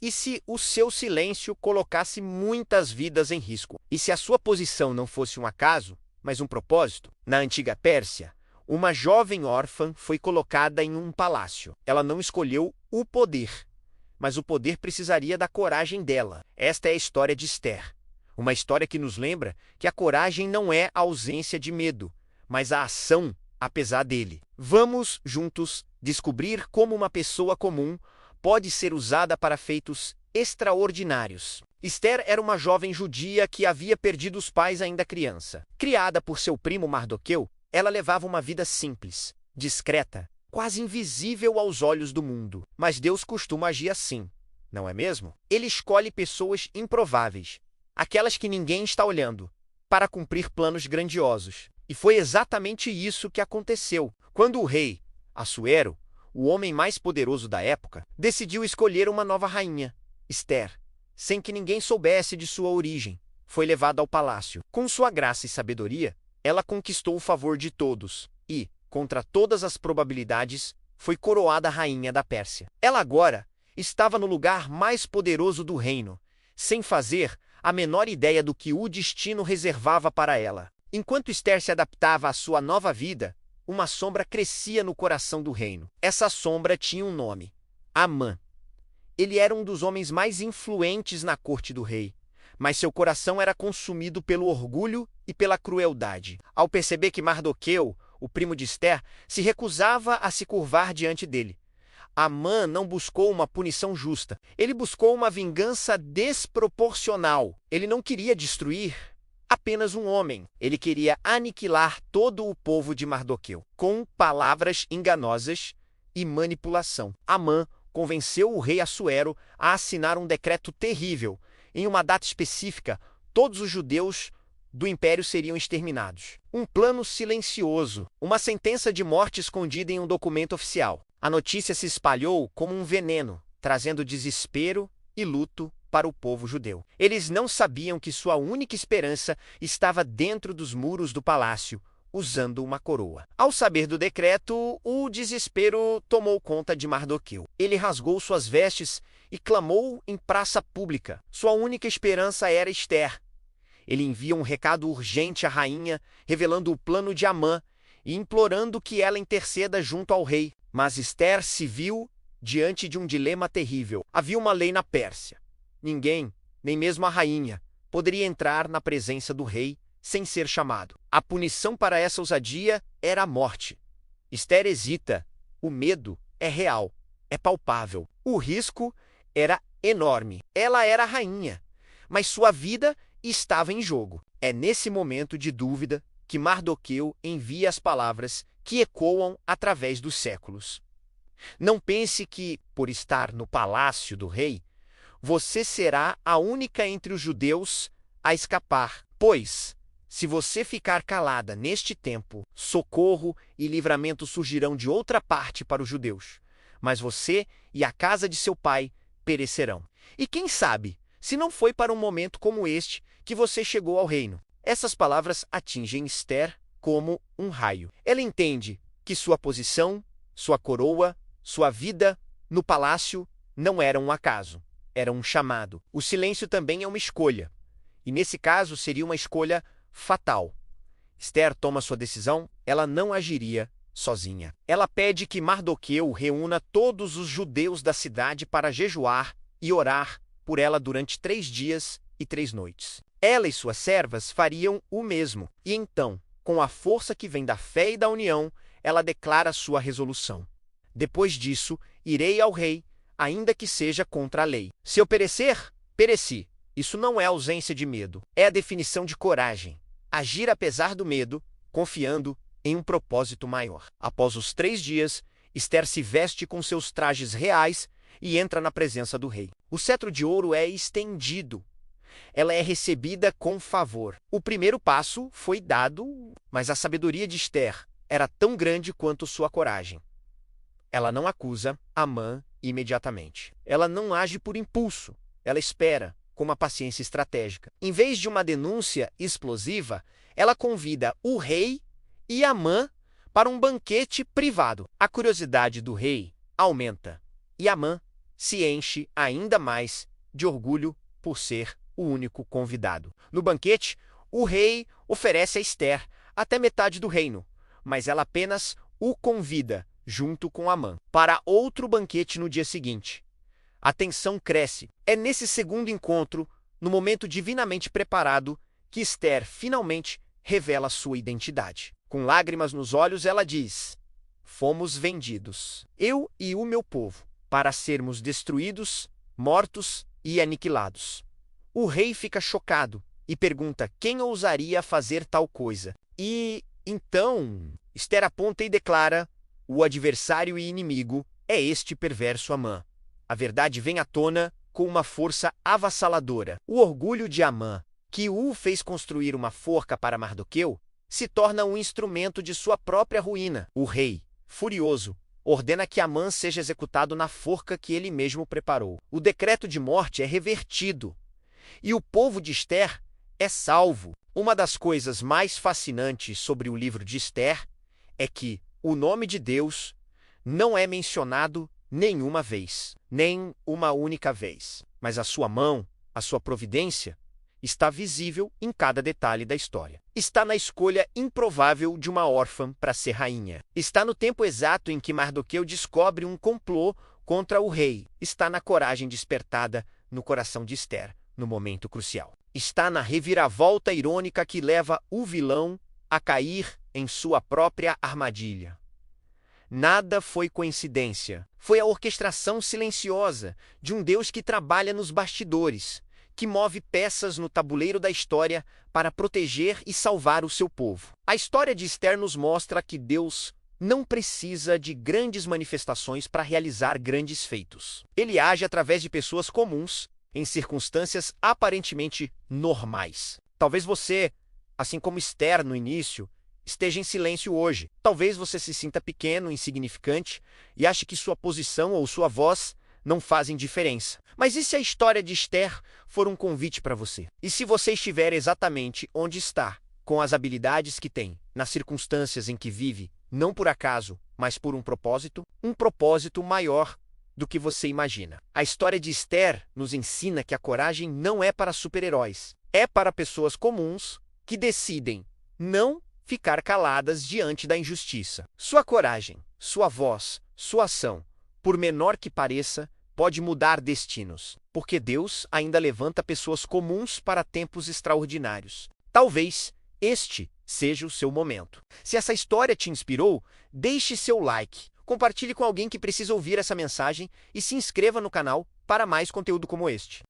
E se o seu silêncio colocasse muitas vidas em risco? E se a sua posição não fosse um acaso, mas um propósito? Na antiga Pérsia, uma jovem órfã foi colocada em um palácio. Ela não escolheu o poder, mas o poder precisaria da coragem dela. Esta é a história de Esther. Uma história que nos lembra que a coragem não é a ausência de medo, mas a ação apesar dele. Vamos, juntos, descobrir como uma pessoa comum pode ser usada para feitos extraordinários. Esther era uma jovem judia que havia perdido os pais ainda criança. Criada por seu primo Mardoqueu, ela levava uma vida simples, discreta, quase invisível aos olhos do mundo. Mas Deus costuma agir assim, não é mesmo? Ele escolhe pessoas improváveis, aquelas que ninguém está olhando, para cumprir planos grandiosos. E foi exatamente isso que aconteceu, quando o rei Assuero, o homem mais poderoso da época, decidiu escolher uma nova rainha. Esther, sem que ninguém soubesse de sua origem, foi levada ao palácio. Com sua graça e sabedoria, ela conquistou o favor de todos e, contra todas as probabilidades, foi coroada rainha da Pérsia. Ela agora estava no lugar mais poderoso do reino, sem fazer a menor ideia do que o destino reservava para ela. Enquanto Esther se adaptava à sua nova vida, uma sombra crescia no coração do reino. Essa sombra tinha um nome: Amã. Ele era um dos homens mais influentes na corte do rei, mas seu coração era consumido pelo orgulho e pela crueldade. Ao perceber que Mardoqueu, o primo de Esther, se recusava a se curvar diante dele, Amã não buscou uma punição justa. Ele buscou uma vingança desproporcional. Ele não queria destruir apenas um homem. Ele queria aniquilar todo o povo de Mardoqueu, com palavras enganosas e manipulação. Amã convenceu o rei Assuero a assinar um decreto terrível. Em uma data específica, todos os judeus do império seriam exterminados. Um plano silencioso, uma sentença de morte escondida em um documento oficial. A notícia se espalhou como um veneno, trazendo desespero e luto para o povo judeu. Eles não sabiam que sua única esperança estava dentro dos muros do palácio, usando uma coroa. Ao saber do decreto, o desespero tomou conta de Mardoqueu. Ele rasgou suas vestes e clamou em praça pública. Sua única esperança era Esther. Ele envia um recado urgente à rainha, revelando o plano de Amã e implorando que ela interceda junto ao rei. Mas Esther se viu diante de um dilema terrível. Havia uma lei na Pérsia. Ninguém, nem mesmo a rainha, poderia entrar na presença do rei sem ser chamado. A punição para essa ousadia era a morte. Esther hesita. O medo é real, é palpável. O risco era enorme. Ela era a rainha, mas sua vida estava em jogo. É nesse momento de dúvida que Mardoqueu envia as palavras que ecoam através dos séculos. Não pense que, por estar no palácio do rei, você será a única entre os judeus a escapar, pois, se você ficar calada neste tempo, socorro e livramento surgirão de outra parte para os judeus, mas você e a casa de seu pai perecerão. E quem sabe, se não foi para um momento como este que você chegou ao reino. Essas palavras atingem Esther como um raio. Ela entende que sua posição, sua coroa, sua vida no palácio não era um acaso, era um chamado. O silêncio também é uma escolha, e nesse caso seria uma escolha fatal. Esther toma sua decisão, ela não agiria sozinha. Ela pede que Mardoqueu reúna todos os judeus da cidade para jejuar e orar por ela durante 3 dias e 3 noites. Ela e suas servas fariam o mesmo, e então, com a força que vem da fé e da união, ela declara sua resolução. Depois disso, irei ao rei, ainda que seja contra a lei. Se eu perecer, pereci. Isso não é ausência de medo, é a definição de coragem. Agir apesar do medo, confiando em um propósito maior. Após os 3 dias, Esther se veste com seus trajes reais e entra na presença do rei. O cetro de ouro é estendido. Ela é recebida com favor. O primeiro passo foi dado, mas a sabedoria de Esther era tão grande quanto sua coragem. Ela não acusa Amã imediatamente. Ela não age por impulso. Ela espera, com uma paciência estratégica. Em vez de uma denúncia explosiva, ela convida o rei e Amã para um banquete privado. A curiosidade do rei aumenta e Amã se enche ainda mais de orgulho por ser o único convidado. No banquete, o rei oferece a Ester até metade do reino, mas ela apenas o convida, junto com Amã, para outro banquete no dia seguinte. A tensão cresce. É nesse segundo encontro, no momento divinamente preparado, que Ester finalmente revela sua identidade. Com lágrimas nos olhos, ela diz: fomos vendidos, eu e o meu povo, para sermos destruídos, mortos e aniquilados. O rei fica chocado e pergunta quem ousaria fazer tal coisa. E então Ester aponta e declara: o adversário e inimigo é este perverso Amã. A verdade vem à tona com uma força avassaladora. O orgulho de Amã, que o fez construir uma forca para Mardoqueu, se torna um instrumento de sua própria ruína. O rei, furioso, ordena que Amã seja executado na forca que ele mesmo preparou. O decreto de morte é revertido e o povo de Ester é salvo. Uma das coisas mais fascinantes sobre o livro de Ester é que o nome de Deus não é mencionado nenhuma vez, nem uma única vez, mas a sua mão, a sua providência, está visível em cada detalhe da história. Está na escolha improvável de uma órfã para ser rainha. Está no tempo exato em que Mardoqueu descobre um complô contra o rei. Está na coragem despertada no coração de Ester, no momento crucial. Está na reviravolta irônica que leva o vilão a cair em sua própria armadilha. Nada foi coincidência. Foi a orquestração silenciosa de um Deus que trabalha nos bastidores, que move peças no tabuleiro da história para proteger e salvar o seu povo. A história de Ester nos mostra que Deus não precisa de grandes manifestações para realizar grandes feitos. Ele age através de pessoas comuns, em circunstâncias aparentemente normais. Talvez você, assim como Ester no início, esteja em silêncio hoje. Talvez você se sinta pequeno, insignificante e ache que sua posição ou sua voz não fazem diferença. Mas e se a história de Ester for um convite para você? E se você estiver exatamente onde está, com as habilidades que tem, nas circunstâncias em que vive, não por acaso, mas por um propósito maior do que você imagina? A história de Ester nos ensina que a coragem não é para super-heróis, é para pessoas comuns que decidem não ficar caladas diante da injustiça. Sua coragem, sua voz, sua ação, por menor que pareça, pode mudar destinos, porque Deus ainda levanta pessoas comuns para tempos extraordinários. Talvez este seja o seu momento. Se essa história te inspirou, deixe seu like, compartilhe com alguém que precisa ouvir essa mensagem e se inscreva no canal para mais conteúdo como este.